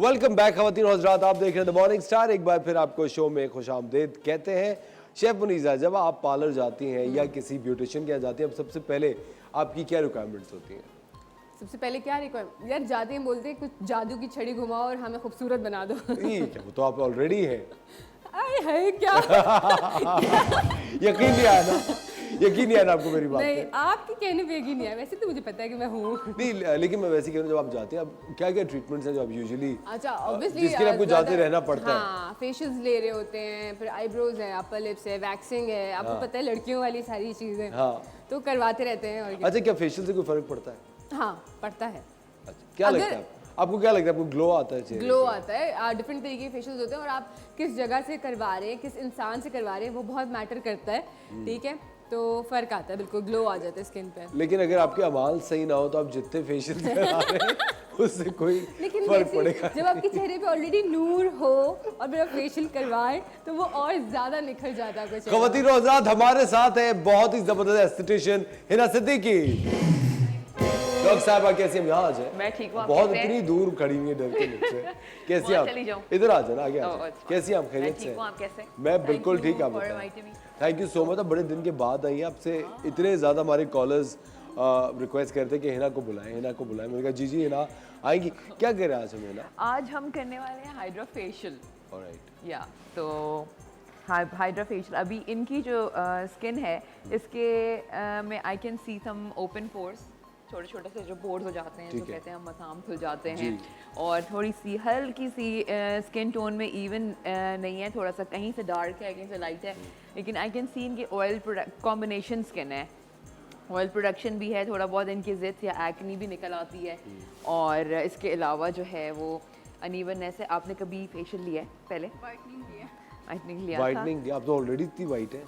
Welcome back खवातीन और हज़रात, आप देख रहे हैं द मॉर्निंग स्टार। एक बार फिर आपको शो में खुशामदीद कहते हैं। शेफ मुनीज़ा, जब आप पार्लर जाती हैं या किसी ब्यूटिशियन के यहाँ जाती हैं, अब सबसे पहले आपकी क्या रिक्वायरमेंट्स होती हैं? सबसे पहले क्या रिक्वायरमेंट यार, जाते हैं बोलते हैं कुछ जादू की छड़ी घुमाओ और हमें खूबसूरत बना दो। ठीक है, वो तो आप ऑलरेडी हैं। अरे है क्या? यकीन नहीं आया ना, यकीन नहीं आया ना आपको मेरी बात नहीं, पे? आपके कहने पे यकीन नहीं आया। वैसे तो मुझे पता है कि मैं हूँ। नहीं, लेकिन मैं वैसे कह रहा हूँ, जब आप जाते हैं, अब क्या क्या ट्रीटमेंट्स हैं जो आप यूजुअली अच्छा, ऑब्वियसली जिसके लिए आपको जाते रहना पड़ता है? हाँ, फेशियल्स ले रहे होते हैं, फिर आईब्रोज है, अपर लिप्स है, वैक्सिंग है, आपको पता है लड़कियों वाली सारी चीज़ें। हाँ। तो करवाते रहते हैं। और अच्छा, क्या फेशियल से कोई फर्क पड़ता है? हाँ, पड़ता है। अच्छा, क्या लगता है आपको? क्या लगता है आपको? ग्लो आता है चेहरे ग्लो पे? आता है। डिफरेंट तरीके के फेशियल्स होते हैं और आप किस जगह से करवा रहे हैं, किस इंसान से करवा रहे हैं, वो बहुत मैटर करता है। ठीक है, तो फर्क आता है, बिल्कुल ग्लो आ जाता है स्किन पे। लेकिन अगर आपके अमाल सही ना हो तो आप जितने फेशियल करा रहे हैं उससे कोई लेकिन फर्क पड़ेगा? जब आपके चेहरे पे ऑलरेडी नूर हो और फिर आप फेशियल करवाएं तो वो और ज्यादा निखर जाता है आपका चेहरा। खवातीन और हज़रात, हमारे साथ है बहुत ही जबरदस्त एस्थेटिशियन हिना सिद्दीकी। डॉक्टर साहब कैसी हैं? यहाँ आ जाए। मैं ठीक हूँ। बहुत इतनी दूर खड़ी हुई है डर के मुझसे। कैसी आप? इधर आ जाए ना, आगे आ जाए। कैसी आप? खैरियत से? आप कैसे? मैं बिल्कुल ठीक। आप थैंक यू सो मच। अब बड़े दिन के बाद आई आपसे। इतने ज़्यादा हमारे कॉलर्स रिक्वेस्ट करते कि हिना को बुलाएं, हिना को बुलाएं। मैंने कहा जी जी हिना आएंगी। क्या करें आज हम हिना? आज हम करने वाले हैं हाइड्रा फेशियल। ऑलराइट। या तो हाइड्रा फेशियल, अभी इनकी जो स्किन है इसके में I can see some open pores, छोटे छोटे से जो पोर्स हो जाते हैं, जो कहते हैं हम मसाम खुल जाते हैं, और थोड़ी सी हल्की सी स्किन टोन में इवन नहीं है, थोड़ा सा कहीं से डार्क है कहीं से लाइट है, लेकिन आई कैन सी इनकी ऑयल कॉम्बिनेशन स्किन है, ऑयल प्रोडक्शन भी है, थोड़ा बहुत इनकी ज़िद या एक्नी भी निकल आती है, और इसके अलावा जो है वो अनइवननेस है। आपने कभी फेशियल लिया है पहले? वाइटनिंग लिया था। वाइटनिंग दिया? आप तो ऑलरेडी इतनी वाइट है।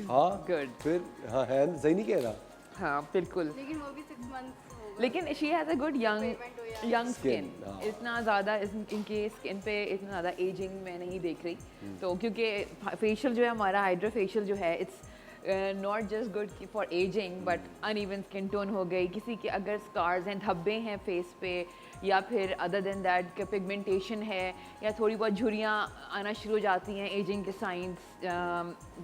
हाँ गुड। फिर हाँ है, सही नहीं कह रहा? हाँ बिल्कुल। लेकिन वो भी 6 months, लेकिन she has a good young skin. इतना ज़्यादा इनके स्किन पे इतना ज़्यादा एजिंग मैं नहीं देख रही। तो क्योंकि फेशियल जो है हमारा हाइड्रा फेशियल जो है, it's not just good for ageing but uneven skin tone हो गई, किसी के अगर स्कार्स हैं, धब्बे हैं फेस पे, या फिर अदर देन दैट पिगमेंटेशन है, या थोड़ी बहुत झुर्रियाँ आना शुरू हो जाती हैं, एजिंग के साइंस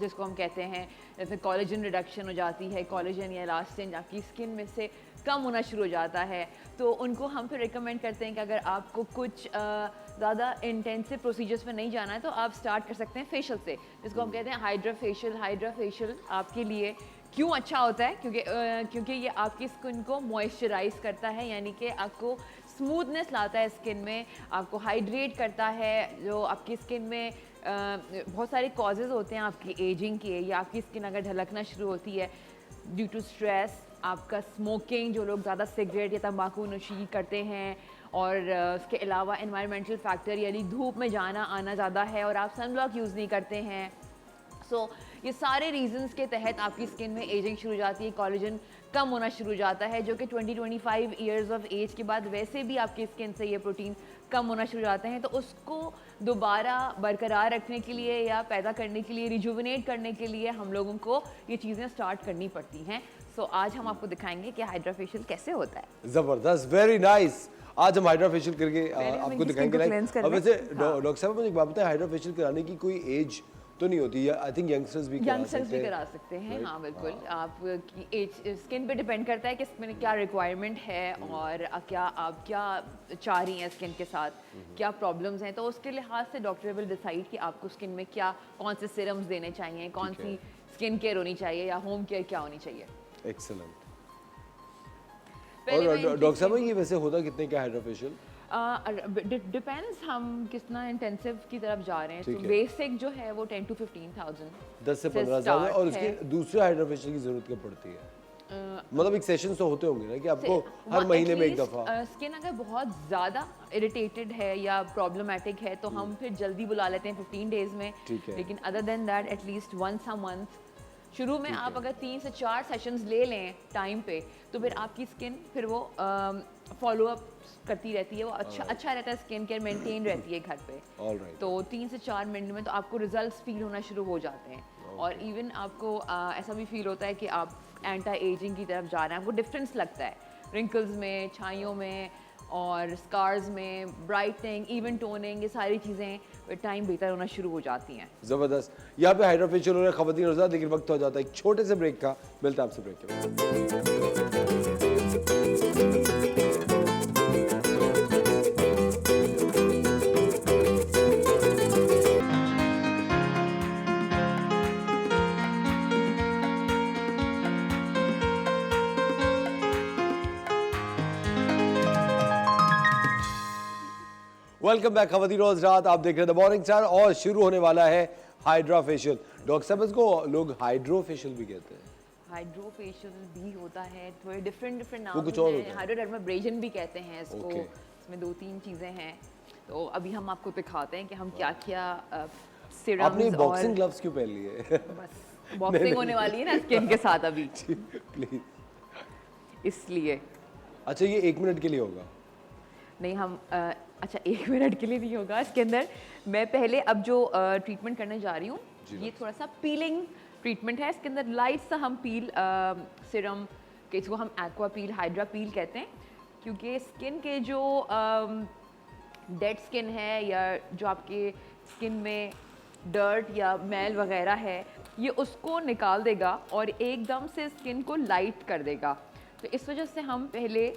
जिसको हम कहते हैं, जैसे कोलेजन रिडक्शन हो जाती है, कोलेजन या इलास्टिन आपकी स्किन में से कम होना शुरू हो जाता है, तो उनको हम फिर रिकमेंड करते हैं कि अगर आपको कुछ ज़्यादा इंटेंसिव प्रोसीजर्स में नहीं जाना है तो आप स्टार्ट कर सकते हैं फेशियल से, जिसको हम कहते हैं हाइड्रा फेशियल। हाइड्रा फेशियल आपके लिए क्यों अच्छा होता है? क्योंकि ये आपकी स्किन को मॉइस्चराइज करता है, यानी कि आपको स्मूथनेस लाता है स्किन में, आपको हाइड्रेट करता है। जो आपकी स्किन में बहुत सारे कॉजेज़ होते हैं आपकी एजिंग के, या आपकी स्किन अगर ढलकना शुरू होती है ड्यू टू स्ट्रेस, आपका स्मोकिंग, जो लोग ज़्यादा सिगरेट या तंबाकू नोशी करते हैं, और उसके अलावा एनवायरमेंटल फैक्टर यानी धूप में जाना आना ज़्यादा है, और आप सनब्लॉक यूज़ नहीं करते हैं। सो ये सारे रीजंस के तहत आपकी स्किन में एजिंग शुरू हो जाती है, कोलेजन कम होना शुरू हो जाता है, जो कि 20-25 ईयर्स ऑफ एज के बाद वैसे भी आपकी स्किन से ये प्रोटीन कम होना शुरू हो जाते हैं। तो उसको दोबारा बरकरार रखने के लिए या पैदा करने के लिए, रिजुविनेट करने के लिए हम लोगों को ये चीज़ें स्टार्ट करनी पड़ती हैं। सो आज हम आपको दिखाएंगे कि हाइड्रा फेशियल कैसे होता है। जबरदस्त, वेरी नाइस। आज हम हाइड्रा फेशियल करके आपको दिखाएंगे। अब वैसे डॉक्टर साहब मुझे एक बात बताएं, हाइड्रा फेशियल कराने की कोई एज तो नहीं होती? आई थिंक यंगस्टर्स भी करा सकते हैं। हाँ बिल्कुल, आपकी एज स्किन पे डिपेंड करता है कि इसमें क्या रिक्वायरमेंट है, और क्या आप क्या चाह रही हैं स्किन के साथ, क्या प्रॉब्लम्स हैं, तो उसके लिहाज से डॉक्टर विल डिसाइड कि आपको स्किन में क्या, कौन से सीरम्स देने चाहिए, कौन सी स्किन केयर होनी चाहिए, या होम केयर क्या होनी चाहिए। एक्सीलेंट। और डॉक्टर साहब ये वैसे होता कितने का हाइड्रा फेशियल? डिपेंड्स हम कितना इंटेंसिव की तरफ जा रहे हैं। तो बेसिक जो है वो 10 to 15,000, 10 से 15,000, और उसके दूसरे हाइड्रा फेशियल की जरूरत कब पड़ती है? मतलब एक सेशन तो होते होंगे ना कि आपको हर महीने में एक दफा। स्किन अगर बहुत ज़्यादा इरिटेटेड है या प्रॉब्लमेटिक है तो हम फिर जल्दी बुला लेते हैं 15 डेज में। ठीक है। लेकिन other than that at least once a month शुरू में आप अगर 3 से 4 सेशंस ले लें टाइम पे तो फिर आपकी स्किन फिर वो फॉलो अप करती रहती है, वो अच्छा रहता है, स्किन केयर मेंटेन रहती है घर पे। ऑलराइट। तो 3 से 4 मिनट में तो आपको रिजल्ट्स फील होना शुरू हो जाते हैं और इवन आपको ऐसा भी फील होता है कि आप एंटी एजिंग की तरफ जा रहे हैं, आपको डिफरेंस लगता है रिंकल्स में, छाइयों में और स्कार्स में, ब्राइटनिंग, इवन टोनिंग, ये सारी चीज़ें विद टाइम बेहतर होना शुरू हो जाती हैं। जबरदस्त। यहाँ पे हाइड्रा फेशियल हो रहा है खवातीन और लेकिन वक्त हो जाता है एक छोटे से ब्रेक का। मिलता है आपसे ब्रेक के बाद। वेलकम बैक खवातीन रोज रात, आप देख रहे हैं द मॉर्निंग स्टार और शुरू होने वाला है हाइड्रा फेशियल। डॉक्टर साहब इसको लोग हाइड्रो फेशियल भी कहते हैं। हाइड्रो फेशियल भी होता है, थोड़े डिफरेंट नाम वो कुछ और होता है। हाइड्रोडर्माब्रेजन भी कहते हैं इसको। Okay. इसमें 2-3 चीज़ें हैं, तो अभी हम आपको दिखाते हैं कि हम क्या क्या सिरम्स आपने और बॉक्सिंग ग्लव्स क्यों पहन लिए? बस बॉक्सिंग होने वाली है ना स्किन के साथ अभी, प्लीज। इसलिए अच्छा ये 1 मिनट के लिए होगा? नहीं हम अच्छा 1 मिनट के लिए नहीं होगा। इसके अंदर मैं पहले अब जो ट्रीटमेंट करने जा रही हूँ ये थोड़ा सा पीलिंग ट्रीटमेंट है। इसके अंदर लाइट सा हम पील सिरम के, इसको हम एक्वा पील, हाइड्रा पील कहते हैं, क्योंकि स्किन के जो डेड स्किन है या जो आपके स्किन में डर्ट या मैल वगैरह है ये उसको निकाल देगा और एकदम से स्किन को लाइट कर देगा। तो इस वजह से हम पहले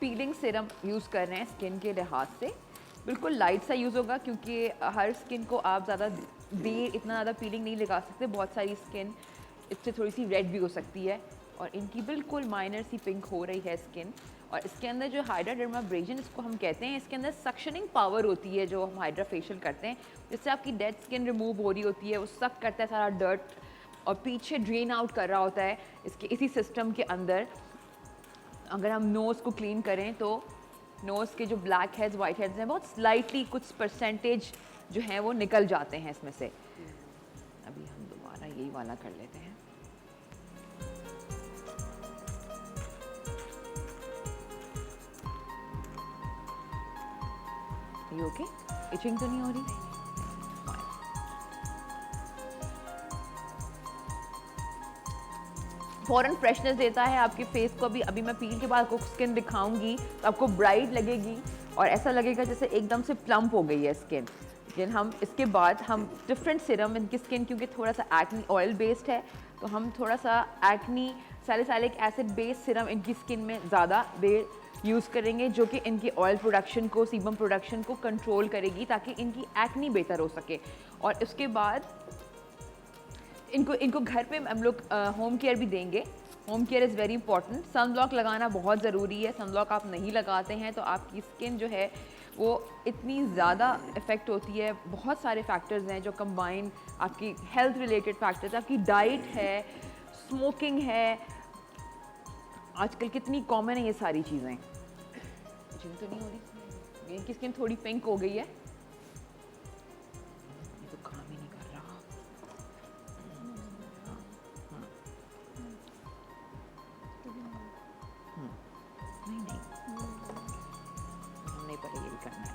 पीलिंग सिरम यूज़ कर रहे हैं स्किन के लिहाज से। बिल्कुल लाइट सा यूज़ होगा क्योंकि हर स्किन को आप ज़्यादा देर इतना ज़्यादा पीलिंग नहीं लगा सकते। बहुत सारी स्किन इससे थोड़ी सी रेड भी हो सकती है और इनकी बिल्कुल माइनर सी पिंक हो रही है स्किन। और इसके अंदर जो हाइड्रोडर्माब्रेजन इसको हम कहते हैं, इसके अंदर सक्शनिंग पावर होती है जो हम हाइड्रा फेशियल करते हैं, जिससे आपकी डेड स्किन रिमूव हो रही होती है। वो सक करता है सारा डर्ट और पीछे ड्रेन आउट कर रहा होता है इसके इसी सिस्टम के अंदर। अगर हम नोज़ को क्लीन करें तो नोज़ के जो ब्लैक हेड्स, वाइट हेड्स हैं, बहुत स्लाइटली कुछ परसेंटेज जो हैं वो निकल जाते हैं इसमें से। अभी हम दोबारा यही वाला कर लेते हैं। ये ओके? इचिंग तो नहीं हो रही? फॉरन फ्रेशनेस देता है आपके फेस को। अभी मैं पील के बाद आपको स्किन दिखाऊंगी तो आपको ब्राइट लगेगी और ऐसा लगेगा जैसे एकदम से प्लम्प हो गई है स्किन। लेकिन हम इसके बाद हम डिफरेंट सिरम इनकी स्किन, क्योंकि थोड़ा सा एक्नी ऑयल बेस्ड है तो हम थोड़ा सा acne salicylic acid based Siram इनकी स्किन में ज़्यादा देर यूज़ करेंगे, जो कि इनकी ऑयल प्रोडक्शन को, सीबम प्रोडक्शन को कंट्रोल करेगी ताकि इनकी एक्नी बेहतर हो सके। और उसके बाद इनको घर पे हम लोग होम केयर भी देंगे। Home care is very important. Sunblock लगाना बहुत ज़रूरी है। सनब्लॉक आप नहीं लगाते हैं तो आपकी स्किन जो है वो इतनी ज़्यादा इफ़ेक्ट होती है। बहुत सारे फैक्टर्स हैं जो कंबाइन, आपकी हेल्थ रिलेटेड फैक्टर्स, आपकी डाइट है, स्मोकिंग है, आजकल कितनी कॉमन है ये सारी चीज़ें। जिन तो नहीं हो रही, इनकी स्किन थोड़ी पिंक हो गई है, ये तो काम ही नहीं कर रहा। नहीं हमने पहले यही करना है।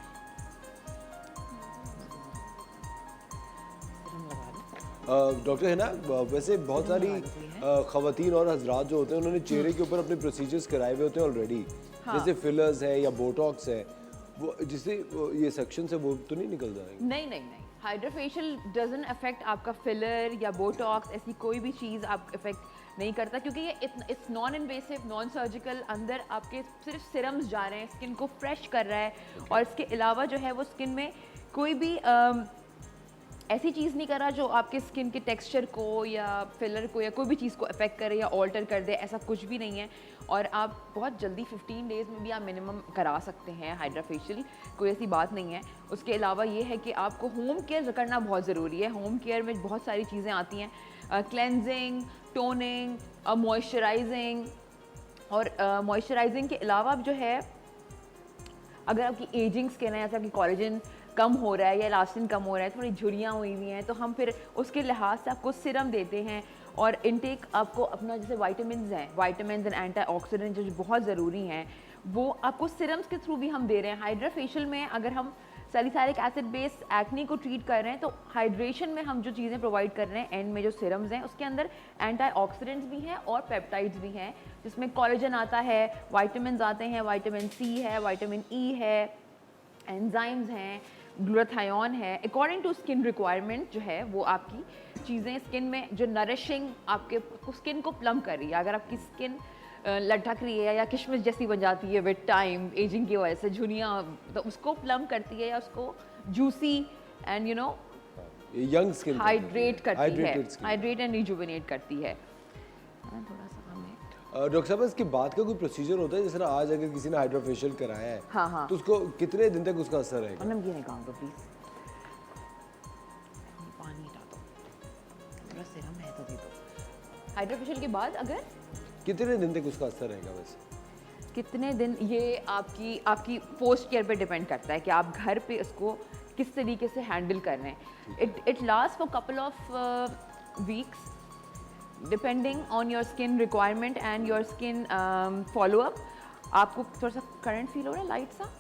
सिरम लगा लो। डॉक्टर है ना, वैसे बहुत सारी खवातीन और हजरात जो होते हैं उन्होंने चेहरे के ऊपर अपने प्रोसीजर्स कराए हुए होते हैं ऑलरेडी। हाँ। जैसे फिलर्स है या बोटॉक्स है, वो जिससे ये सेक्शन से वो तो नहीं निकल जाएंगे? नहीं हाइड्रा फेशियल डजंट अफेक्ट आपका फिलर या बोटॉक्स, ऐसी कोई भी चीज़ आप इफेक्ट नहीं करता, क्योंकि ये it's non invasive, non surgical. अंदर आपके सिर्फ सिरम्स जा रहे हैं, स्किन को फ्रेश कर रहा है। और इसके अलावा जो है वो स्किन में कोई भी ऐसी चीज़ नहीं कर रहा जो आपके स्किन के टेक्सचर को या फिलर को या कोई भी चीज़ को अफेक्ट करे या ऑल्टर कर दे, ऐसा कुछ भी नहीं है। और आप बहुत जल्दी 15 डेज़ में भी आप मिनिमम करा सकते हैं हाइड्रा फेशियल, कोई ऐसी बात नहीं है। उसके अलावा ये है कि आपको होम केयर करना बहुत ज़रूरी है। होम केयर में बहुत सारी चीज़ें आती हैं, क्लेंजिंग, टोनिंग, मॉइस्चराइजिंग। और मॉइस्चराइजिंग के अलावा जो है, अगर आपकी एजिंग स्किन है, जैसे आपकी कोलेजन कम हो रहा है या इलास्टिन कम हो रहा है, थोड़ी झुर्रियाँ हुई हुई हैं, तो हम फिर उसके लिहाज से आपको सिरम देते हैं। और इनटेक आपको अपना जैसे वाइटामिन हैं, वाइटामिन एंड एंटीऑक्सीडेंट जो बहुत ज़रूरी हैं, वो आपको सिरम्स के थ्रू भी हम दे रहे हैं। हाइड्रा फेशियल में अगर हम सैलिसाइलिक एसिड बेस्ड एक्ने को ट्रीट कर रहे हैं, तो हाइड्रेशन में हम जो चीज़ें प्रोवाइड कर रहे हैं एंड में जो सिरम्स हैं, उसके अंदर एंटीऑक्सीडेंट्स भी हैं और पेप्टाइड्स भी हैं, जिसमें कोलेजन आता है, वाइटामिन आते हैं, वाइटामिन सी है, वाइटामिन ई है, एंजाइम्स हैं, ग्लूटाथियोन है। अकॉर्डिंग टू स्किन रिक्वायरमेंट जो है वो आपकी चीज़ें स्किन में जो नरिशिंग आपके स्किन को प्लम कर रही है। अगर आपकी स्किन लटक रही है या किशमिश जैसी बन जाती है विद टाइम, एजिंग की वजह से झुर्रियाँ, तो उसको प्लम करती है या उसको juicy and young skin hydrate करती है, हाइड्रेट एंड रिजुविनेट करती है। थोड़ा सा हमें डॉक्टर साहब, इसके बाद का कोई प्रोसीजर होता है? जैसे ना आज अगर किसी ने हाइड्रा फेशियल कराया है, हाँ हाँ, तो उसको कितने दिन तक उसका असर रहेगा? नमकीन निकाल दो प्लीज, पानी हटा दो, थोड़ा सिरम है तो दे दो। हाइड्रा फेशियल के बाद अगर कितने दिन तक उसका असर रहेगा वैसे? कितने दिन, ये आपकी पोस्ट केयर पे डिपेंड करता है कि आप घर पे इसको किस तरीके से हैंडल कर रहे हैं। It last for couple of weeks depending on your skin requirement and your skin follow up. आपको थोड़ा सा करंट फील हो रहा है, लाइट सा,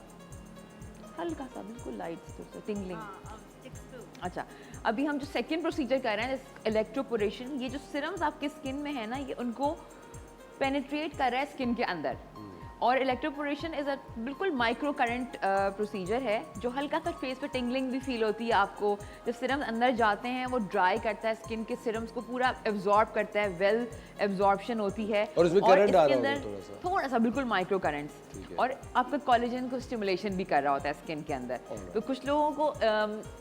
हल्का सा, बिल्कुल लाइट, थोड़ा सा टिंगलिंग। अच्छा, अभी हम जो सेकेंड प्रोसीजर कर रहे हैं, इलेक्ट्रोपोरेशन, ये जो सिरम्स आपके स्किन में है ना, ये उनको पेनिट्रेट कर रहा है स्किन के अंदर। और इलेक्ट्रोपोरेशन इज़ अ बिल्कुल माइक्रो करंट प्रोसीजर है, जो हल्का सा फेस पे टिंगलिंग भी फील होती है आपको। जब सिरम्स अंदर जाते हैं वो ड्राई करता है स्किन के, सिरम्स को पूरा एब्जॉर्ब करता है, वेल एब्जॉर्बन होती है। और उसमें करंट आ रहा है थोड़ा सा, बिल्कुल माइक्रो करंट्स, और आपका कोलेजन को स्टिमुलेशन भी कर रहा होता है स्किन के अंदर। तो कुछ लोगों को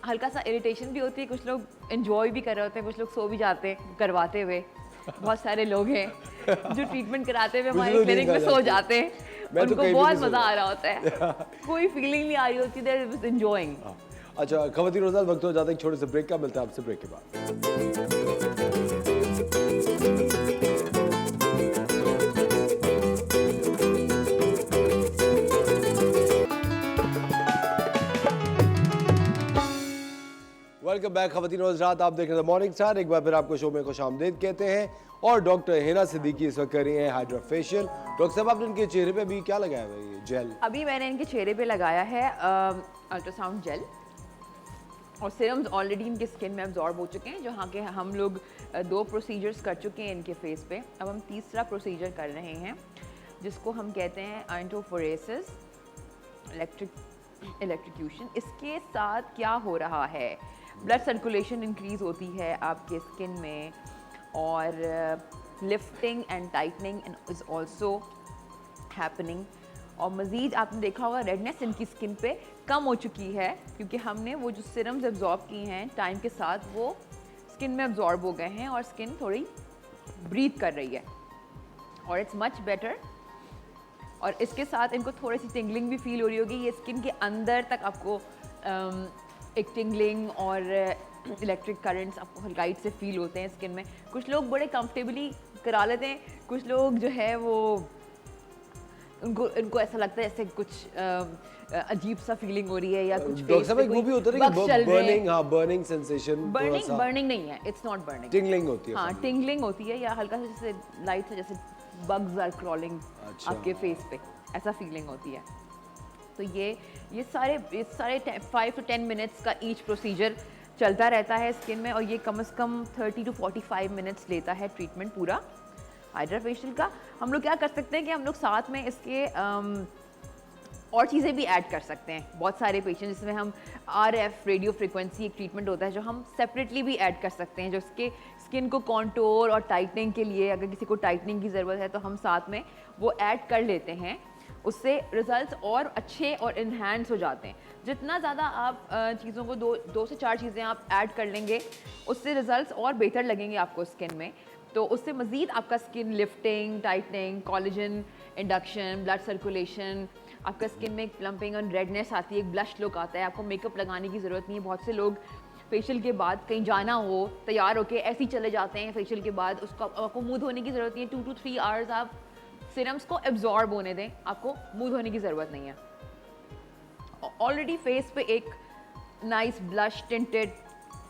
हल्का सा इरिटेशन भी होती है, कुछ लोग एंजॉय भी कर रहे होते हैं, कुछ लोग सो भी जाते हैं करवाते हुए। बहुत सारे लोग हैं जो ट्रीटमेंट कराते हुए हमारे क्लिनिक में सो जाते हैं, उनको बहुत मजा आ रहा होता है, कोई फीलिंग नहीं आ रही होती, दे आर एंजॉयिंग। अच्छा खवातीन और हज़रात, वक्त हो जाता है एक छोटे से ब्रेक का, मिलता है आपसे ब्रेक के बाद। वेलकम बैक खवातीन और हज़रात, आप देख रहे हैं मॉर्निंग स्टार। एक बार फिर आपको शो में खुशामदीद कहते हैं। और डॉक्टर हिना सिद्दीकी इस वक्त कर रही हैं हाइड्रा फेशियल। डॉक्टर साहब, आपने इनके चेहरे पे अभी क्या लगाया है? ये जेल अभी मैंने इनके चेहरे पे लगाया है अल्ट्रासाउंड जेल, और सिरम्स ऑलरेडी इनके स्किन में अब्जॉर्ब हो चुके हैं, जहाँ के हम लोग 2 प्रोसीजर्स कर चुके हैं इनके फेस पे। अब हम तीसरा प्रोसीजर कर रहे हैं, जिसको हम कहते हैं आइंटोफोरेसिस इलेक्ट्रिक्यूशन। इसके साथ क्या हो रहा है, ब्लड सर्कुलेशन इंक्रीज होती है आपके स्किन में, और lifting and tightening is also happening. और मज़ीद आपने देखा होगा रेडनेस इनकी स्किन पे कम हो चुकी है, क्योंकि हमने वो जो सिरम्स एब्जॉर्ब की हैं टाइम के साथ, वो स्किन में एब्जॉर्ब हो गए हैं और स्किन थोड़ी ब्रीथ कर रही है, और इट्स मच बेटर। और इसके साथ इनको थोड़ी सी टिंगलिंग भी फील हो रही होगी, ये स्किन के अंदर तक आपको एक टिंगलिंग और इलेक्ट्रिक करंट्स आपको हल्काइट से फील होते हैं स्किन में। कुछ लोग बड़े कंफर्टेबली करा लेते हैं, कुछ लोग जो है वो उनको ऐसा लगता है जैसे कुछ अजीब सा फीलिंग हो रही है, या कुछ डॉक्टर साहब, वो भी होता है कि बर्निंग, हाँ बर्निंग सेंसेशन, बर्निंग नहीं है, इट्स नॉट बर्निंग, टिंगलिंग होती है। हाँ टिंगलिंग होती है, या हल्का सा जैसे लाइट सा जैसे बग्स आर क्रॉलिंग आपके फेस पे, ऐसा फीलिंग होती है। तो ये सारे 5 to 10 मिनट्स का ईच प्रोसीजर चलता रहता है स्किन में, और ये कम से कम 30 to 45 मिनट्स लेता है ट्रीटमेंट पूरा हाइड्रा फेशियल का। हम लोग क्या कर सकते हैं कि हम लोग साथ में इसके और चीज़ें भी ऐड कर सकते हैं। बहुत सारे पेशेंट जिसमें हम RF रेडियो फ्रिक्वेंसी एक ट्रीटमेंट होता है जो हम सेपरेटली भी ऐड कर सकते हैं, जो उसके स्किन को कॉन्टोर और टाइटनिंग के लिए, अगर किसी को टाइटनिंग की ज़रूरत है तो हम साथ में वो ऐड कर लेते हैं। उससे रिजल्ट्स और अच्छे और इन्हांस हो जाते हैं। जितना ज़्यादा आप चीज़ों को दो से चार चीज़ें आप ऐड कर लेंगे, उससे रिजल्ट्स और बेहतर लगेंगे आपको स्किन में। तो उससे मज़ीद आपका skin lifting, tightening, collagen induction, blood circulation, आपका स्किन में एक प्लम्पिंग और रेडनेस आती है, एक ब्लश लुक आता है। आपको मेकअप लगाने की ज़रूरत नहीं है। बहुत से लोग फेशियल के बाद कहीं जाना हो, तैयार होके ऐसे ही चले जाते हैं फेशियल के बाद, उसको आपको मुँह धोने की ज़रूरत नहीं है। 2 to 3 आवर्स आप सीरम्स को एब्जॉर्ब होने दें, आपको मुँह धोने की ज़रूरत नहीं है। ऑलरेडी फेस पे एक nice blush tinted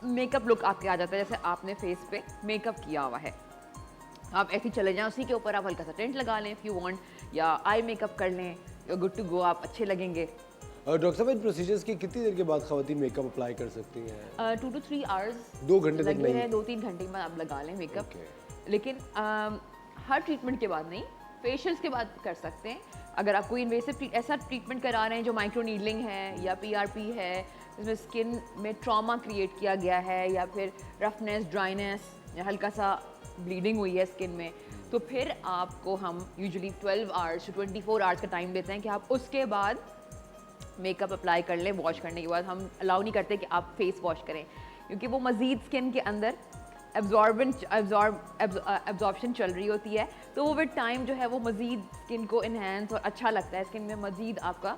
makeup look आपके आ जाता है, जैसे आपने फेस पे मेकअप किया हुआ है। आप ऐसे ही चले जाएं, उसी के ऊपर आप हल्का सा टिंट लगा लें इफ़ यू वांट, या आई मेकअप कर लें, यू गुड टू गो, आप अच्छे लगेंगे। और डॉक्टर साहब इन प्रोसीजर्स की कितनी देर के बाद खवातीन मेकअप अप्लाई कर सकती हैं? 2 to 3 आवर्स, 2 घंटे तक लगे नहीं? हैं, 2-3 घंटे में आप लगा लें मेकअप। Okay. लेकिन हर ट्रीटमेंट के बाद नहीं, फेशियल्स के बाद कर सकते हैं। अगर आप कोई इन्वेसिव ऐसा ट्रीटमेंट करा रहे हैं जो माइक्रो नीडलिंग है या PRP है, जिसमें स्किन में ट्रॉमा क्रिएट किया गया है, या फिर रफनेस, ड्राइनेस, या हल्का सा ब्लीडिंग हुई है स्किन में, तो फिर आपको हम यूजुअली 12 आवर्स टू 24 आवर्स का टाइम देते हैं कि आप उसके बाद मेकअप अप्लाई कर लें। वॉश करने के बाद हम अलाउ नहीं करते कि आप फेस वॉश करें, क्योंकि वो मज़ीद स्किन के अंदर एब्जॉर्प्शन चल रही होती है, तो वो विद टाइम जो है वो मज़ीद स्किन को इन्हेंस और अच्छा लगता है। स्किन में मज़ीद आपका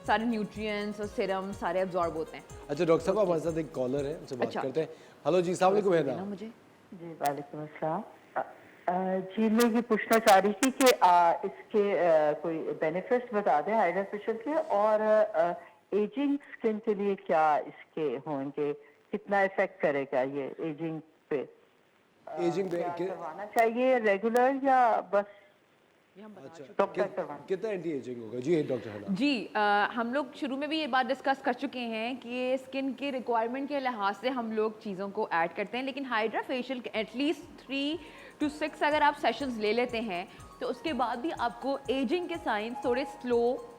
सारे न्यूट्रिएंट्स और सीरम सारे एब्जॉर्ब होते हैं। अच्छा डॉक्टर साहब हमारे साथ एक कॉलर है, उनसे बात अच्छा। करते हैं। हेलो जी, अस्सलाम वालेकुम है ना? मुझे जी वालेकुम अस्सलाम। जी मैं ये पूछना चाह रही थी कि इसके कोई बेनिफिट्स बता दें हाइड्रा फेशियल के, और एजिंग स्किन के लिए क्या इसके होंगे, कितना इफेक्ट करेगा ये एजिंग पे? एजिंग पे क्या करवाना चाहिए रेगुलर या बस अच्छा डॉक्टर करवाना? कितना एंटी एजिंग होगा? जी डॉक्टर है ना? जी हम लोग शुरू में भी ये बात डिस्कस कर चुके हैं कि स्किन के रिक्वायरमेंट के लिहाज से हम लोग चीज़ों को ऐड करते हैं, लेकिन हाइड्रा फेशियल एटलीस्ट 3 to 6 अगर आप सेशंस ले लेते हैं, तो उसके बाद भी आपको एजिंग के साइंस थोड़े स्लो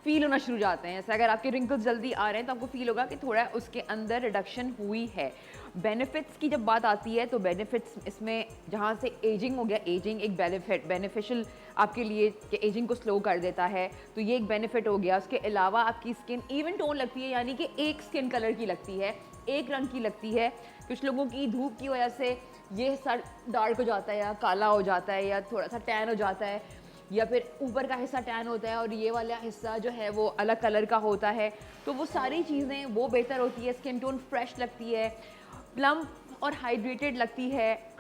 फील होना शुरू जाते हैं। जैसे अगर आपके रिंकल्स जल्दी आ रहे हैं तो आपको फील होगा कि थोड़ा उसके अंदर रिडक्शन हुई है। बेनिफिट्स की जब बात आती है तो बेनिफिट्स इसमें जहाँ से एजिंग हो गया, एजिंग एक बेनिफिशियल आपके लिए कि एजिंग को स्लो कर देता है, तो ये एक बेनिफिट हो गया। उसके अलावा आपकी स्किन इवन टोन लगती है, यानी कि एक स्किन कलर की लगती है, एक रंग की लगती है। कुछ लोगों की धूप की वजह से ये हिस्सा डार्क हो जाता है या काला हो जाता है या थोड़ा सा टैन हो जाता है, या फिर ऊपर का हिस्सा टैन होता है और ये वाला हिस्सा जो है वो अलग कलर का होता है। तो वो सारी चीज़ें वो बेहतर होती है, स्किन टोन फ्रेश लगती है, प्लम्प और हाइड्रेटेड लगती है,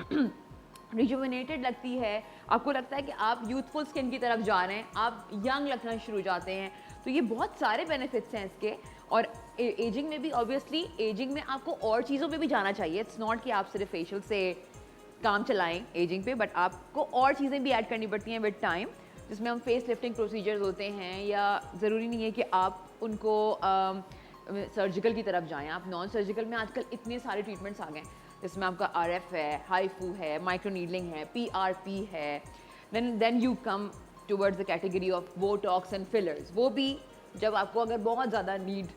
रिजुविनेटेड लगती है। आपको लगता है कि आप यूथफुल स्किन की तरफ जा रहे हैं, आप यंग लगना शुरू हो जाते हैं। तो ये बहुत सारे बेनिफिट्स हैं इसके। और एजिंग में भी ऑब्वियसली एजिंग में आपको और चीज़ों पे भी जाना चाहिए। इट्स नॉट कि आप सिर्फ फेशियल से काम चलाएं एजिंग पे, बट आपको और चीज़ें भी ऐड करनी पड़ती हैं विद टाइम, जिसमें हम फेस लिफ्टिंग प्रोसीजर्स होते हैं, या ज़रूरी नहीं है कि आप उनको सर्जिकल की तरफ जाएं। आप नॉन सर्जिकल में आजकल इतने सारे ट्रीटमेंट्स आ गए हैं, जिसमें आपका RF है, हाईफू है, माइक्रो नीडलिंग है, PRP है। Then you come towards the category of Botox and fillers. वो भी जब आपको अगर बहुत ज़्यादा नीड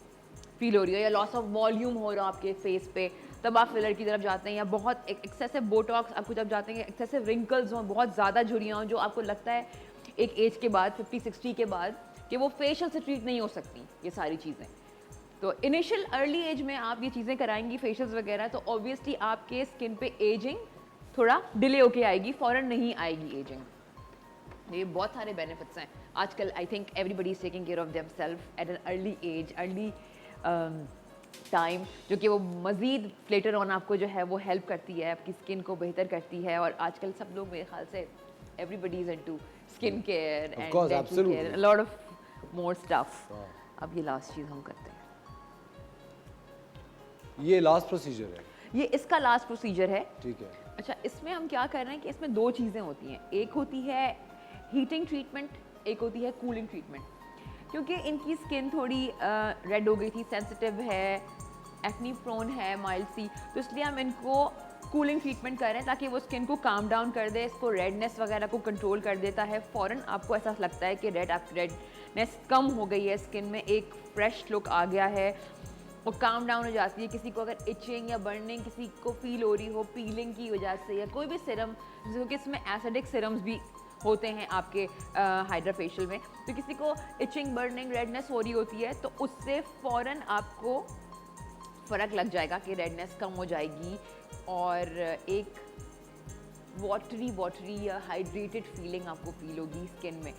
फील हो रही हो या लॉस ऑफ वॉल्यूम हो रहा हो आपके फेस पे, तब आप फिलर की तरफ जाते हैं। या बहुत एक्सेसिव बोटॉक्स आपको जब जाते हैं, एक्सेसिव रिंकल्स हों, बहुत ज़्यादा झुर्रियाँ हों, जो आपको लगता है एक एज के बाद 50-60 के बाद कि वो फेशियल से ट्रीट नहीं हो सकती ये सारी चीज़ें। तो इनिशियल अर्ली एज में आप ये चीज़ें कराएंगी फेशियल्स वगैरह, तो ऑब्वियसली आपके स्किन पे एजिंग थोड़ा डिले होके आएगी, फ़ौरन नहीं आएगी एजिंग। ये बहुत सारे बेनिफिट्स हैं आजकल। I think everybody is taking care of themself at an early age, early time, जो कि वो मज़ीद लेटर ऑन आपको जो है वो हेल्प करती है, आपकी स्किन को बेहतर करती है। और आजकल सब लोग मेरे ख्याल से everybody is into skin care and dental care, a lot of more stuff. अब ये लास्ट चीज़ हम करते हैं, ये लास्ट प्रोसीजर है? ये इसका लास्ट प्रोसीजर है। ठीक है। अच्छा, इसमें हम क्या कर रहे हैं कि इसमें 2 चीज़ें होती हैं। एक होती है हीटिंग ट्रीटमेंट, एक होती है कूलिंग ट्रीटमेंट। क्योंकि इनकी स्किन थोड़ी रेड हो गई थी, सेंसिटिव है, एक्नी प्रोन है माइल्ड सी, तो इसलिए हम इनको कूलिंग ट्रीटमेंट कर रहे हैं ताकि वो स्किन को काम डाउन कर दे, इसको रेडनेस वगैरह को कंट्रोल कर देता है। फ़ौरन आपको ऐसा लगता है कि रेडनेस कम हो गई है स्किन में, एक फ्रेश लुक आ गया है, वो काम डाउन हो जाती है। किसी को अगर इचिंग या बर्निंग किसी को फील हो रही हो पीलिंग की वजह से, या कोई भी सिरम, क्योंकि इसमें एसिडिक सिरम्स भी होते हैं आपके हाइड्रा फेशियल में। तो किसी को इचिंग, बर्निंग, रेडनेस हो रही होती है तो उससे फ़ौरन आपको फ़र्क लग जाएगा कि रेडनेस कम हो जाएगी और एक वाटरी या हाइड्रेटेड फीलिंग आपको फील होगी स्किन में।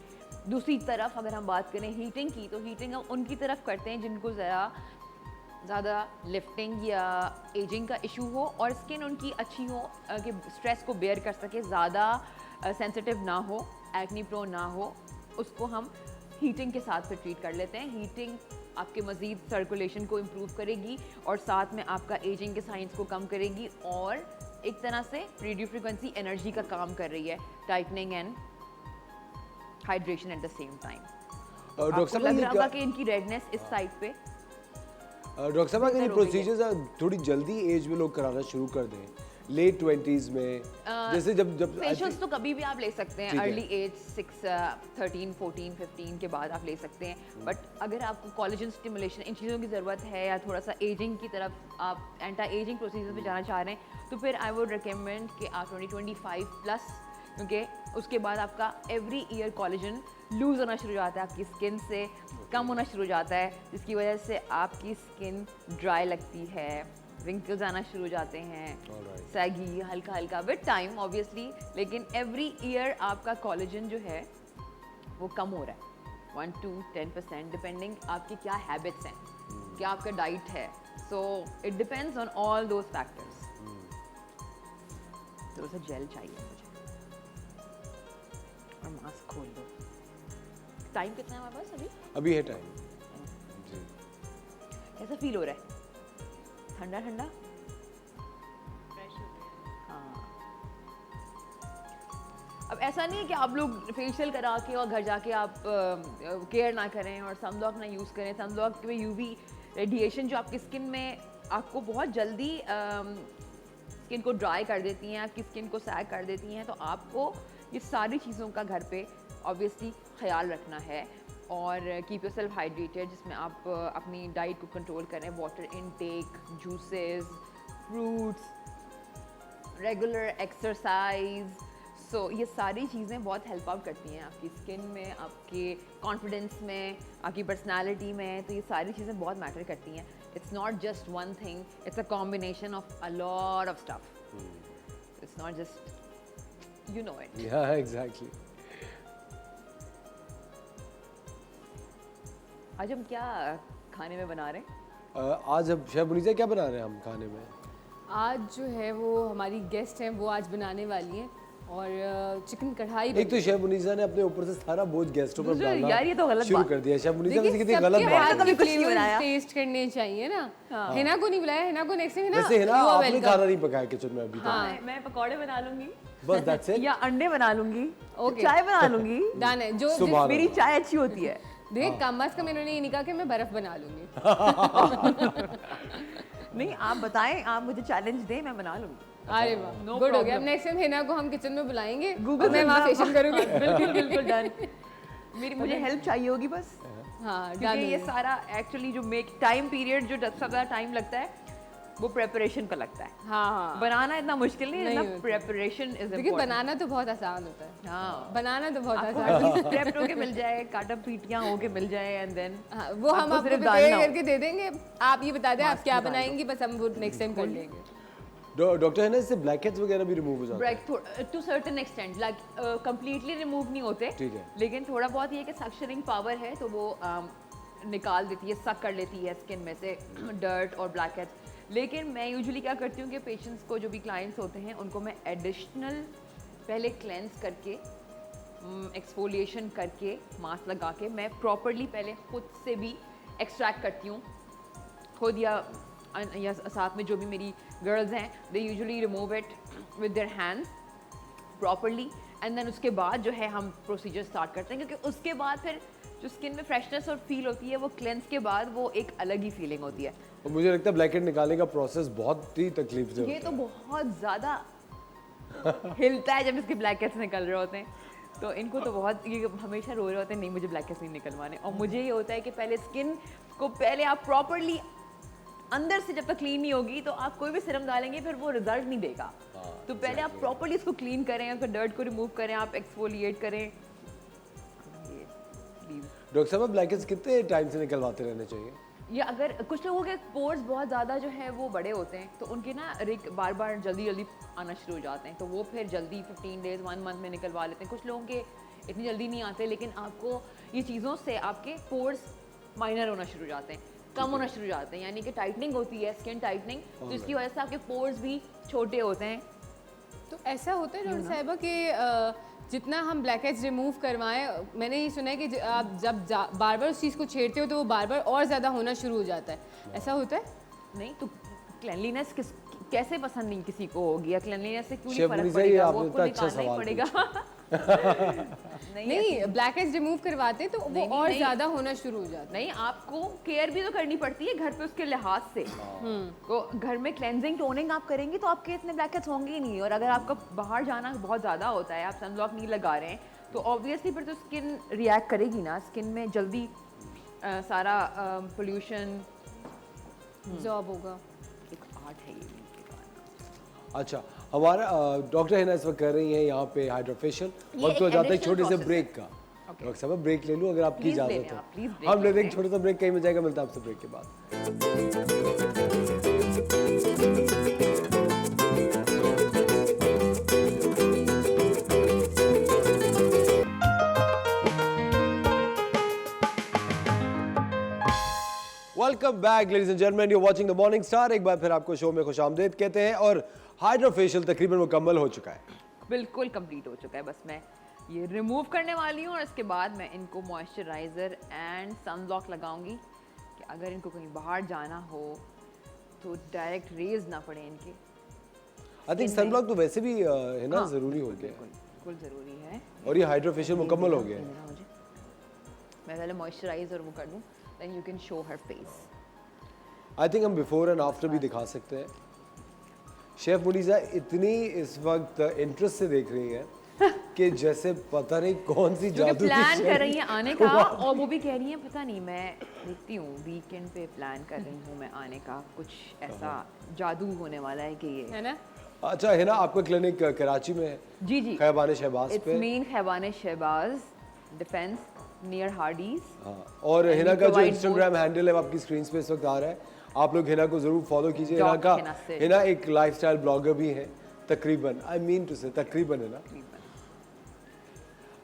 दूसरी तरफ अगर हम बात करें हीटिंग की, तो हीटिंग हम उनकी तरफ करते हैं जिनको ज़्यादा लिफ्टिंग या एजिंग का इशू हो और स्किन उनकी अच्छी हो कि स्ट्रेस को बेयर कर सके, ज़्यादा सेंसिटिव ना हो, एक्नी प्रोन ना हो, उसको हम हीटिंग के साथ फिर ट्रीट कर लेते हैं। हीटिंग आपके मज़ीद सर्कुलेशन को इम्प्रूव करेगी और साथ में आपका एजिंग के साइंस को कम करेगी और एक तरह से रेडियो फ्रिक्वेंसी एनर्जी का काम कर रही है, tightening and hydration at the same time. Doctor साहब लग ये रहा होगा क्या- कि इनकी रेडनेस इस साइड पे डॉक्टर साहब अगर ये बेहतर हो गई है। प्रोसीजर्स थोड़ी जल्दी एज में लोग कराना शुरू कर दें, लेट 20s में, जैसे जब फेशियल्स तो कभी भी आप ले सकते हैं, ठीक है। अर्ली एज 6, 13, 14, 15 के बाद आप ले सकते हैं। बट अगर आपको कोलेजन स्टिमुलेशन इन चीज़ों की ज़रूरत है या थोड़ा सा एजिंग की तरफ आप एंटी एजिंग प्रोसीजर पे जाना चाह रहे हैं तो फिर आई वुड रिकमेंड कि आप 2025 प्लस, क्योंकि उसके बाद आपका एवरी ईयर कोलेजन लूज़ होना शुरू हो जाता है, आपकी स्किन से कम होना शुरू हो जाता है, जिसकी वजह से आपकी स्किन ड्राई लगती है, रिंकल्स आना शुरू हो जाते हैं, सैगी, हल्का हल्का विद टाइम ऑब्वियसली, लेकिन एवरी ईयर आपका कोलेजन जो है वो कम हो रहा है 1 to 10% डिपेंडिंग आपकी क्या हैबिट्स हैं, क्या आपका डाइट है। So it depends on all those factors. थोड़ा सा जेल चाहिए मुझे और मास्क खोल दो। टाइम कितना है हमारे पास अभी? अभी है टाइम जी। कैसा फील हो रहा है? ठंडा ठंडा? हाँ। अब ऐसा नहीं है कि आप लोग फेशियल करा के और घर जाके आप केयर ना करें और सनब्लॉक ना यूज़ करें। सनब्लॉक में यूवी रेडिएशन जो आपकी स्किन में आपको बहुत जल्दी स्किन को ड्राई कर देती हैं, आपकी स्किन को सैग कर देती हैं। तो आपको ये सारी चीज़ों का घर पे ऑब्वियसली ख्याल रखना है और कीप योर सेल्फ हाइड्रेटेड, जिसमें आप अपनी डाइट को कंट्रोल करें, water intake, juices, fruits, regular exercise. So ये सारी चीज़ें बहुत हेल्प आउट करती हैं आपकी स्किन में, आपके कॉन्फिडेंस में, आपकी पर्सनालिटी में। तो ये सारी चीज़ें बहुत मैटर करती हैं। It's not just one thing, it's a combination of a lot of stuff. It's not just, you know it. या एग्जैक्टली। आज हम क्या खाने में बना रहे हैं? आज अब शेफ मुनीसा क्या बना रहे हैं हम खाने में? आज जो है वो हमारी गेस्ट हैं, वो आज बनाने वाली हैं और चिकन कढ़ाई एक तो शेफ मुनीसा ने अपने ऊपर से सारा बोझ गेस्टों पर डालना यार ये तो गलत शुरू बात। कर दिया। शेफ मुनीसा देखिए, वैसे कितनी सबके गलत बात हाथ है। के कुछ नहीं flavors बनाया। टेस्ट करने चाहिए ना। हिना को नहीं बुलाया, हिना को नेक्स्ट टाइम वैसे है ना, you are आपने welcome। खाना नहीं पकाया किचन में अभी तक। हाँ। मैं पकौड़े बना लूंगी बस दैट्स इट। या अंडे बना लूंगी, Okay। चाय बना लूंगी। डन है। जो सुबह मेरी चाय अच्छी होती है। देख, कम से कम इन्होंने ये नहीं कहा कि मैं बर्फ बना लूंगी। नहीं, आप बताएं, आप मुझे चैलेंज दें, मैं बना लूंगी। अरे वाह, No गुड हो गया। problem। अब नेक्स्ट टाइम हिना को हम किचन में बुलाएंगे Google और मैं से वहाँ ना- फेशियल करूंगी। बिल्कुल बिल्कुल डन। मेरी मुझे हेल्प चाहिए होगी बस, हाँ, क्योंकि डन ये सारा एक्चुअली जो मेक टाइम पीरियड जो सबसे ज़्यादा टाइम लगता है वो प्रेपरेशन का लगता है। हाँ हाँ। बनाना इतना मुश्किल नहीं है, नहीं इतना होता। प्रेपरेशन इज देखिए, इम्पोर्टेंट। बनाना तो बहुत आसान होता है। हाँ, बनाना तो बहुत आसान है। प्रेप्ड होके मिल जाए, काटा पीटियां होके मिल जाए एंड देन हाँ, वो हम आपको सिर्फ प्रिपेयर डालना हो। करके दे देंगे। आप ये बता दें आप क्या डाल दो। बनाएंगी, बस हम वो नेक्स्ट टाइम कर लेंगे। डॉक्टर है ना, इससे ब्लैकहेड्स वगैरह भी रिमूव हो जाते हैं। Break to certain extent, like completely remove नहीं होते, ठीक है। लेकिन थोड़ा बहुत ये है कि सक्शनिंग पावर है तो वो निकाल देती है, सक कर लेती है स्किन में से डर्ट और ब्लैक हेड्स। लेकिन मैं यूजुअली क्या करती हूँ कि पेशेंट्स को, जो भी क्लाइंट्स होते हैं, उनको मैं एडिशनल पहले क्लेंस करके, एक्सफोलिएशन करके, मास्क लगा के, मैं प्रॉपरली पहले खुद से भी एक्सट्रैक्ट करती हूँ खुद, या साथ में जो भी मेरी गर्ल्स हैं, they usually remove it with their hands properly and then उसके बाद जो है हम प्रोसीजर स्टार्ट करते हैं, क्योंकि उसके बाद फिर जो स्किन में फ्रेशनेस और फील होती है वो क्लेंस के बाद वो एक अलग ही फीलिंग होती है। और मुझे लगता है ब्लैकहेड निकालने का प्रोसेस बहुत ही तकलीफ से ये होता तो बहुत ज़्यादा हिलता है जब इसके ब्लैक हेड्स निकल रहे होते हैं, तो इनको तो बहुत, ये हमेशा रो रहे होते हैं नहीं मुझे ब्लैक हेड्स नहीं निकलवाने। और मुझे ये होता है कि पहले स्किन को पहले आप प्रॉपरली अंदर से जब तक क्लीन नहीं होगी तो आप कोई भी सिरम डालेंगे फिर वो रिजल्ट नहीं देगा। तो पहले आप प्रॉपर्ली इसको क्लीन करें, उसका डर्ट को रिमूव करें, आप एक्सफोलिएट करें। डॉक्टर साहब ब्लैकेट्स कितने टाइम से निकलवाते रहने चाहिए? या अगर कुछ लोगों के पोर्स बहुत ज़्यादा जो है वो बड़े होते हैं तो उनके ना रिक बार बार जल्दी जल्दी आना शुरू हो जाते हैं, तो वो फिर जल्दी 15 डेज 1 मंथ में निकलवा लेते हैं। कुछ लोगों के इतनी जल्दी नहीं आते, लेकिन आपको ये चीज़ों से आपके पोर्स माइनर होना शुरू हो जाते हैं, कम होना शुरू हो जाते हैं, यानी कि टाइटनिंग होती है, स्किन टाइटनिंग, तो इसकी वजह से आपके पोर्स भी छोटे होते हैं। तो ऐसा होता है डॉक्टर साहिबा कि जितना हम ब्लैक हेड्स रिमूव करवाएं, मैंने ये सुना है कि आप जब बार बार उस चीज़ को छेड़ते हो तो वो बार बार और ज़्यादा होना शुरू हो जाता है, ऐसा होता है? नहीं तो क्लेanलीनेस कैसे पसंद नहीं किसी को होगी, या क्लेanलीनेस से क्यों नहीं शेफ फर्क मुनीसा, ये पड़ेगा, आपने वो इतना आपको अच्छा निकालना ही सवाल पड़ेगा। नहीं, ब्लैक हेड्स रिमूव करवाते हैं तो वो नहीं, और नहीं। ज़्यादा होना शुरू हो जाता है। नहीं, आपको केयर भी तो करनी पड़ती है घर पे उसके लिहाज से। तो घर में क्लेंजिंग टोनिंग आप करेंगे तो आपके इतने ब्लैकेट्स होंगे ही नहीं। और अगर आपका बाहर जाना बहुत ज़्यादा होता है, आप सनब्लॉक नहीं लगा रहे हैं, तो ऑब्वियसली फिर तो स्किन रिएक्ट करेगी ना, स्किन में जल्दी सारा पोल्यूशन जॉब होगा। एक आर्ट है ये। अच्छा, हमारा डॉक्टर हिना इस वक्त कर रही हैं यहाँ पे हाइड्रोफेशियल। वक्त हो जाता है एक छोटे से ब्रेक का। डॉक्टर साहब ब्रेक ले लूँ अगर आपकी Please ले इजाज़त लें हो? आप, please break हम लेते हैं लेते एक छोटा सा ब्रेक, कहीं मिल जाएगा, मिलता है आपसे ब्रेक के बाद। Welcome back ladies and gentleman, you watching the morning star. एक बार फिर आपको शो में खुशामदीद कहते हैं और हाइड्रोफेशियल तकरीबन मुकम्मल हो चुका है। बिल्कुल कंप्लीट हो चुका है, बस मैं ये रिमूव करने वाली हूँ और इसके बाद मैं इनको मॉइस्चराइज़र एंड सनब्लॉक लगाऊंगी कि अगर इनको कहीं बाहर जाना हो तो डायरेक्ट रेज ना पड़े इनके। आई थिंक सनब्लॉक तो वैसे भी है ना, जरूरी हो गया है बिल्कुल ज़रूरी है। और ये हाइड्रोफेशियल मुकम्मल हो गया है। देना मुझे, मैं पहले मॉइस्चराइज और वो कर दूँ, then you can show her face. I think हम बिफोर एंड आफ्टर भी दिखा सकते हैं। शेफ मुनीसा इतनी इस वक्त इंटरेस्ट से देख रही हैं कि जैसे पता नहीं कौन सी क्योंकि जादू की प्लान शय कर रही है आने का, और वो भी कह रही है पता नहीं, मैं देखती हूँ वीकेंड पे प्लान कर रही हूँ मैं आने का, कुछ ऐसा जादू होने वाला है कि ये है ना? अच्छा हिना, आपका क्लिनिक कराची में है? जी जी, खैबान शहबाज इट्स पे। Main Khayaban Shahbaz defence near Hardee's. हाँ, और And हिना we का जो provide इंस्टाग्राम हैंडल है वो आपकी स्क्रीन पे इस वक्त आ रहा है, आप लोग हिना को जरूर फॉलो कीजिए। हिना Dot का हिना से। हिना एक लाइफस्टाइल ब्लॉगर भी है तकरीबन, आई मीन टू से तकरीबन, है ना?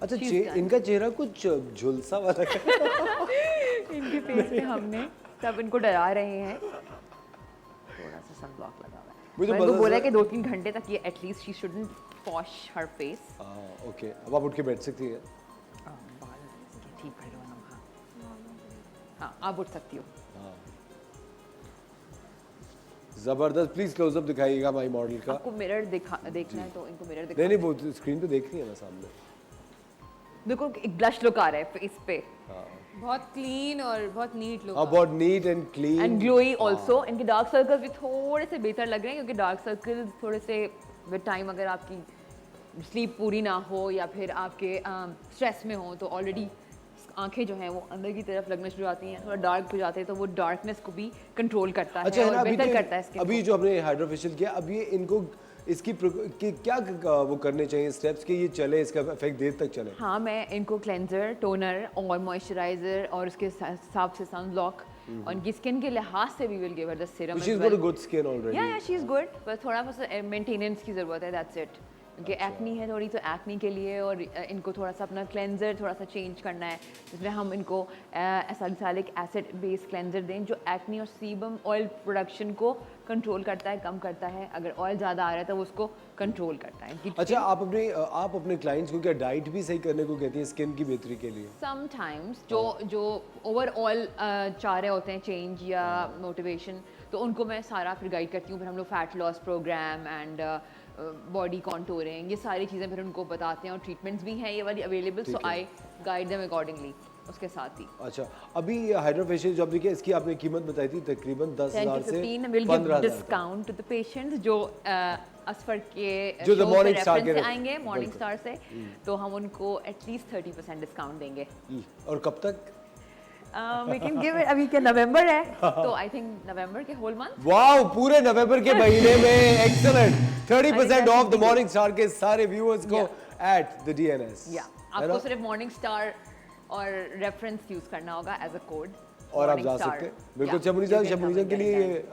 अच्छा, इनका चेहरा कुछ झुलसा वाला है। इनके फेस पे हमने सब इनको डरा रहे हैं, थोड़ा सा सनब्लॉक लगा हुआ है। मुझे मैंने पता उनको बोला था- कि 2-3 घंटे तक ये at least she shouldn't wash her face. Okay, अब आप उठ के बैठ सकती है। बाल इसके ठीक कर लो ना। हाँ, आप उठ सकती हो। जबरदस्त, प्लीज क्लोजअप दिखाइएगा हमारी मॉडल का। आपको मिरर देखना है तो इनको मिरर नहीं दिखा। नहीं, वो स्क्रीन पे देख रही है ना सामने। देखो एक ब्लश लुक आ रहा है फेस पे, बहुत क्लीन और बहुत नीट लुक। बहुत neat and clean and glowy also. इनके डार्क सर्कल्स भी थोड़े से बेहतर लग रहे हैं, क्योंकि डार्क सर्कल्स थोड़े से विद टाइम, अगर आपकी स्लीप पूरी ना हो या फिर आपके स्ट्रेस में हो, तो ऑलरेडी आंखें जो हैं वो अंदर की तरफ लगना शुरू आती हैं, थोड़ा डार्क हो जाते हैं, तो वो डार्कनेस को भी कंट्रोल करता है अच्छा है ना, और अभी बेहतर तो करता है स्किन अभी जो आपने हाइड्रोफेशियल किया, अब ये इनको इसकी क्या वो करने चाहिए स्टेप्स कि ये चले, इसका इफेक्ट देर तक चले? हाँ, मैं इनको क्लेंजर, टोनर और मॉइस्चराइजर और उसके हिसाब से सनब्लॉक, और इनकी स्किन के लिहाज से we will give her the serum. She is got a good skin already. या शी इज गुड, बस थोड़ा सा मेंटेनेंस की ज़रूरत है, दैट्स इट। क्योंकि एक्नी है थोड़ी, तो एक्नी के लिए और इनको थोड़ा सा अपना क्लेंजर थोड़ा सा चेंज करना है, जिसमें हम इनको सैलिसिलिक एसिड बेस्ड क्लेंजर दें, जो एक्नी और सीबम ऑयल प्रोडक्शन को कंट्रोल करता है, कम करता है। अगर ऑयल ज़्यादा आ रहा है तो वो उसको कंट्रोल करता है। अच्छा, आप अपने क्लाइंट्स को क्या डाइट भी सही करने को कहती हैं स्किन की बेहतरी के लिए? समटाइम्स जो ओवरऑल चाह रहे होते हैं चेंज या मोटिवेशन, तो उनको मैं सारा फिर गाइड करती हूँ। फिर हम लोग fat loss programme and body contouring, ये सारी चीज़ें फिर उनको बताते हैं, और ट्रीटमेंट्स भी हैं ये वाली अवेलेबल, सो आई गाइड देम अकॉर्डिंगली उसके साथ ही। अच्छा, अभी हाइड्रोफेशियल जो आपने किया, इसकी आपने कीमत बताई थी तकरीबन 10,000 से 10 to 15 will give 15,000 discount to the patients जो असफर के जो The show Morning से Star reference के से आएंगे, मॉर्निंग बिल्कुल। स्टार से, तो हम उनको एटलीस्ट 30% डिस्काउंट देंगे। और कब तक? वी कैन गिव इट, अभी क्या नवंबर है तो आई थिंक नवंबर के होल मंथ वाओ, पूरे नवंबर के महीने में excellent 30% of the morning star के सारे व्यूअर्स को एट द DNS। या आपको सिर्फ मॉर्निंग स्टार और रेफरेंस यूज करना होगा एज अ कोड, और आप जा सकते हैं बिल्कुल। शबनुजा के लिए ये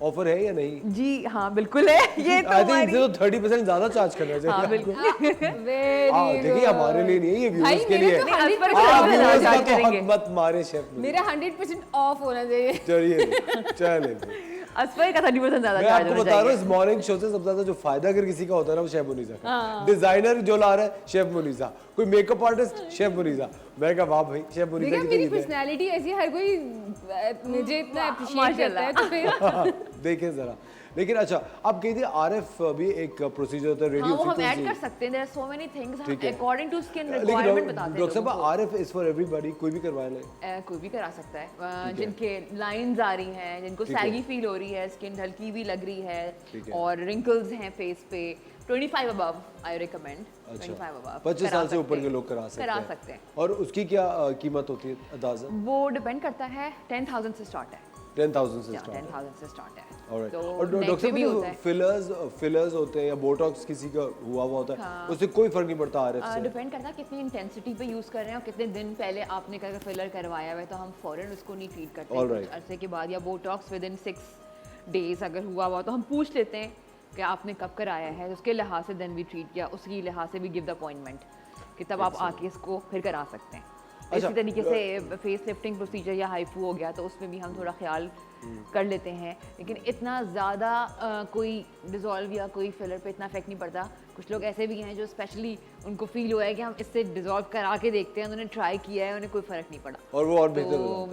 ऑफर है या नहीं? जी हाँ बिल्कुल है, ये तो आई थिंक इनसे तो 30% ज्यादा चार्ज करना चाहिए। हाँ बिल्कुल देखिए हमारे लिए नहीं है, ये भाई, व्यूअर्स के मेरे लिए तो है। 100% आप ज्यादा व्यूअर्स चार्ज का तो करेंगे। हक मत मारे शेफ। मेरा 100% ऑफ होना चाहिए। चलिए असफर का 30% ज्यादा मैं चार्ज आपको होना बता रहा हूँ चाहिए। इस मॉर्निंग शो से सबसे ज्यादा जो फायदा अगर किसी का होता है ना वो शेफ मुनीसा का। डिजाइनर जो ला रहा है शेफ मुनीसा, कोई मेकअप आर्टिस्ट शेफ मुनीसा। मैं कहा वाह भाई शेफ मुनीसा देखिए की मेरी तो ईद है। पर्सनालिटी ऐसी है, हर कोई मुझे इतना अप्रिशिएट करता है तो फिर देखें जरा। लेकिन अच्छा आप कही थी RF भी एक प्रोसीजर होता है, हाँ रेडियो वो हम ऐड फ्रीक्वेंसी। कर सकते हैं, there are so many things, हम ठीक है। अकॉर्डिंग टू स्किन लेकिन रिक्वायरमेंट बताते हैं डॉक्टर साहब लोगों को। RF इज फॉर एवरीबॉडी, कोई भी करवा ले। कोई भी करा सकता है, है। जिनके लाइंस आ रही हैं, जिनको ठीक है। सैगी फील हो रही है, स्किन हल्की भी लग रही ठीक है है। और रिंकल्स हैं फेस पे, 25 अबव आई रिकमेंड, 25 अच्छा अबव 25 साल से ऊपर के लोग करा सकते हैं। और उसकी क्या कीमत होती है अंदाजा? वो डिपेंड करता है, 10,000 से स्टार्ट है, 10,000 से या स्टार्ट है। 10,000 से स्टार्ट है। Alright. तो और neck डॉक्टर पे भी होता साहब है। फिलर्स होते हैं या बोटॉक्स किसी का हुआ होता है, हाँ। उससे कोई फर्क नहीं पड़ता RF से? डिपेंड करता है कितनी इंटेंसिटी पे यूज कर रहे हैं और कितने दिन पहले आपने अगर फिलर करवाया हुआ है तो हम फौरन उसको नहीं ट्रीट करते All हैं। right. कुछ अरसे के बाद या बोटॉक्स विद इन 6 डेज अगर हुआ हुआ तो हम पूछ लेते हैं कि आपने कब कराया है, तो उसके लिहाज से देन वी ट्रीट, या उसकी लिहाज से भी गिव द अपॉइंटमेंट कि तब आप आके इसको फिर करा सकते हैं। अच्छा, इसी तरीके से फेस लिफ्टिंग प्रोसीजर या हाइफू हो गया तो उसमें भी हम थोड़ा ख्याल कर लेते हैं, लेकिन इतना ज़्यादा कोई डिज़ोल्व या कोई फिलर पे इतना इफेक्ट नहीं पड़ता। कुछ लोग ऐसे भी हैं जो स्पेशली उनको फील हुआ है कि हम इससे डिज़ोल्व करा के देखते हैं, उन्होंने ट्राई किया है, उन्हें कोई फ़र्क नहीं पड़ा और वो और बेहतर हो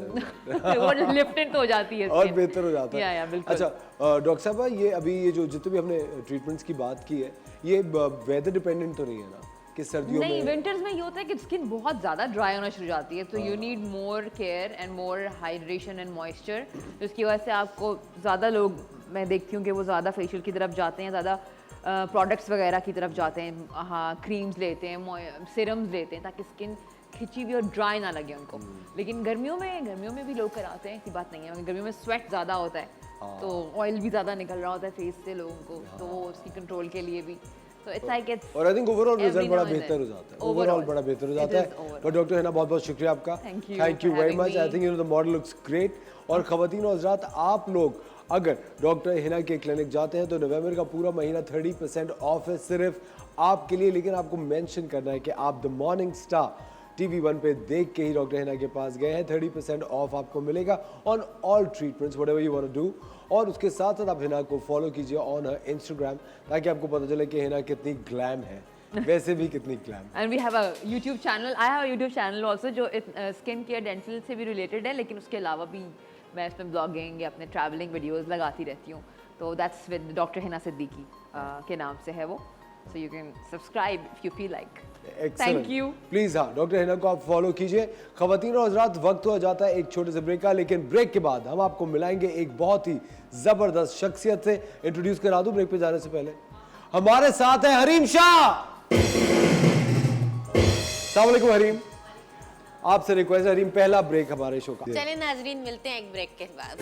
जाता है। वो लिफ्टेड हो जाती है और skin। बेहतर हो जाता है। या बिल्कुल। अच्छा डॉक्टर साहब ये अभी ये जो जितने भी हमने ट्रीटमेंट्स की बात की है ये वेदर डिपेंडेंट तो नहीं है ना कि सर्दियों नहीं, में? विंटर्स में ये होता है कि स्किन बहुत ज़्यादा ड्राई होना शुरू हो जाती है, तो you need more care and more hydration and moisture, जिसकी वजह से आपको ज़्यादा लोग मैं देखती हूँ कि वो ज़्यादा फेशियल की तरफ जाते हैं, ज़्यादा प्रोडक्ट्स वगैरह की तरफ जाते हैं, हाँ क्रीम्स लेते हैं, सिरम्स लेते हैं ताकि स्किन खिंची हुई और ड्राई ना लगे उनको। लेकिन गर्मियों में भी लोग कराते हैं, ऐसी बात नहीं है, क्योंकि गर्मियों में स्वेट ज़्यादा होता है तो ऑयल भी ज़्यादा निकल रहा होता है फेस से लोगों को, तो वो उसकी कंट्रोल के लिए भी तो इट्स लाइक इट्स और I think overall result every बड़ा now and बेहतर हो then. जाता है। Overall. ओवरऑल बड़ा बेहतर हो It जाता is है। overall. पर डॉक्टर है ना बहुत बहुत शुक्रिया आपका। Thank you thank you for very having much. I me. Think the model looks great. और खवातीन और हज़रात आप लोग अगर डॉक्टर हिना के क्लिनिक जाते हैं तो नवंबर का पूरा महीना 30% ऑफ है सिर्फ आपके लिए। लेकिन आपको मेंशन करना है कि आप द मॉर्निंग स्टार TV1 पे देख के ही डॉक्टर हिना के पास गए हैं। 30% ऑफ आपको मिलेगा on all treatments whatever you want to do. और उसके साथ साथ आप हिना को फॉलो कीजिए ऑन इंस्टाग्राम ताकि आपको पता चले कि हिना कितनी ग्लैम है, वैसे भी कितनी glam. And we have a YouTube channel, I have a YouTube channel also जो स्किन केयर डेंटल से भी रिलेटेड है, लेकिन उसके अलावा भी मैं इसमें ब्लॉगिंग या अपने ट्रैवलिंग वीडियोस लगाती रहती हूँ, तो that's with doctor Hina Siddiqui के नाम से है वो, so you can subscribe if you feel like. Thank you. Please हाँ डॉक्टर हिना को आप फॉलो कीजिए। खवातीन और हज़रात वक्त हो जाता है एक छोटे से ब्रेक का, लेकिन ब्रेक के बाद हम आपको मिलाएंगे एक बहुत ही जबरदस्त शख्सियत से। इंट्रोड्यूस करा दूं ब्रेक पे जाने से पहले, हमारे साथ है हरीम शाह। अस्सलाम वालेकुम हरीम, आपसे रिक्वेस्ट है हरीम, पहला ब्रेक हमारे शो का। चले नाजरीन मिलते हैं एक ब्रेक के बाद।